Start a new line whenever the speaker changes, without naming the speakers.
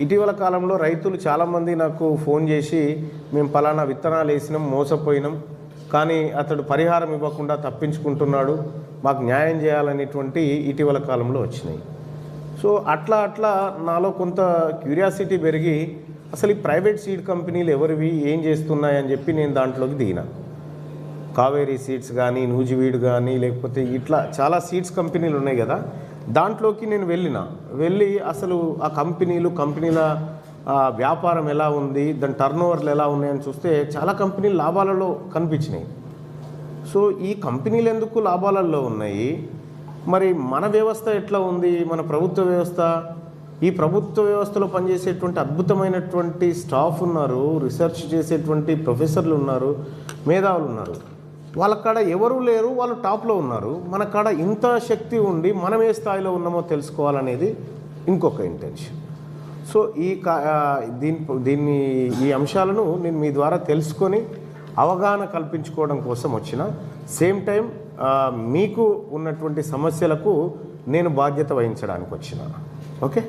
ఇటీవల కాలంలో రైతులు చాలామంది నాకు ఫోన్ చేసి మేము పలానా విత్తనాలు వేసినాం, మోసపోయినాం, కానీ అతడు పరిహారం ఇవ్వకుండా తప్పించుకుంటున్నాడు, మాకు న్యాయం చేయాలనేటువంటి ఇటీవల కాలంలో వచ్చినాయి. సో అట్లా నాలో కొంత క్యూరియాసిటీ పెరిగి అసలు ఈ ప్రైవేట్ సీడ్ కంపెనీలు ఎవరివి, ఏం చేస్తున్నాయని చెప్పి నేను దాంట్లోకి దిగిన. కావేరీ సీడ్స్ కానీ, నూజివీడు కానీ, లేకపోతే ఇట్లా చాలా సీడ్స్ కంపెనీలు ఉన్నాయి కదా, దాంట్లోకి నేను వెళ్ళి అసలు ఆ కంపెనీల వ్యాపారం ఎలా ఉంది, దాని టర్నోవర్లు ఎలా ఉన్నాయని చూస్తే చాలా కంపెనీలు లాభాలలో కనిపించినాయి. సో ఈ కంపెనీలు ఎందుకు లాభాలలో ఉన్నాయి, మరి మన వ్యవస్థ ఎట్లా ఉంది, మన ప్రభుత్వ వ్యవస్థ, ఈ ప్రభుత్వ వ్యవస్థలో పనిచేసేటువంటి అద్భుతమైనటువంటి స్టాఫ్ ఉన్నారు, రీసెర్చ్ చేసేటువంటి ప్రొఫెసర్లు ఉన్నారు, మేధావులు ఉన్నారు, వాళ్ళ కాడ ఎవరూ లేరు, వాళ్ళు టాప్లో ఉన్నారు. మన కాడ ఇంత శక్తి ఉండి మనం ఏ స్థాయిలో ఉన్నామో తెలుసుకోవాలనేది ఇంకొక ఇంటెన్షన్. సో ఈ అంశాలను నేను మీ ద్వారా తెలుసుకొని అవగాహన కల్పించుకోవడం కోసం వచ్చిన, సేమ్ టైం మీకు ఉన్నటువంటి సమస్యలకు నేను బాధ్యత వహించడానికి వచ్చిన. ఓకే.